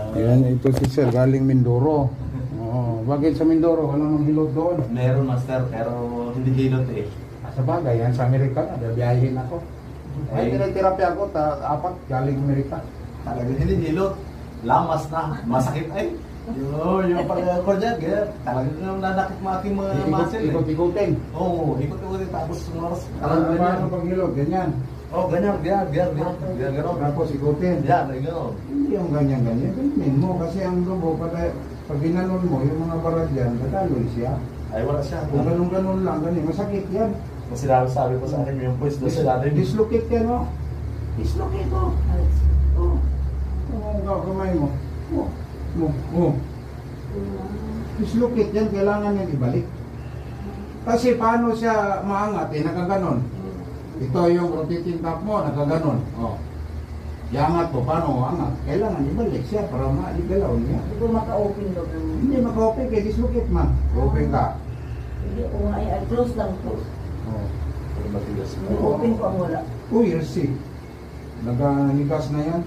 Yan, ito si Sir, galing Mindoro. Oo, bakit sa Mindoro? Wala nang hilot doon. Meron, master, pero hindi hilot eh. Sa bagay, yan sa Amerika na, biyahin ako. Ay, tinitherapy ako, apat, galing Amerika. Talagang hindi hilot. Lamas na, masakit ay. Yung pala ko dyan, ganyan. Talagang nanakit mo aking mga muscle. Ikot-ikutin. Oo, ikot-ikutin. Tapos sumaras. Paano pag hilot? Ganyan. Oh, ganyan, gano'n. Tapos ikutin. Yan, gano'n. Hindi yung ganyan-ganyan. Ganyan mo, kasi ang dugo, pag ginanon mo, yung mga barat dyan, nataloy siya. Ay, wala siya. Kung ganun-ganun lang, ganyan, masakit yan. Kasi sabi ko sa akin, yung pwes doon sa dati. Dislocate yan, no? Dislocate, oh. Oh. Oh, kamay mo. Oh. Dislocate yan, kailangan yan ibalik. Kasi paano siya maangat, nakaganon. Ito yung rotating top mo, nakaganon. Oh. Iangat mo, paano angat? Kailangan ibalik siya para maigalaw niya. Hindi ko maka-open daw. Hindi maka-open, kaya dislocate man. Open ka. Hindi ko nga, ay close lang po. Oh. Matigas. Open ko ang wala. 2 years, see. Naghigas na yan.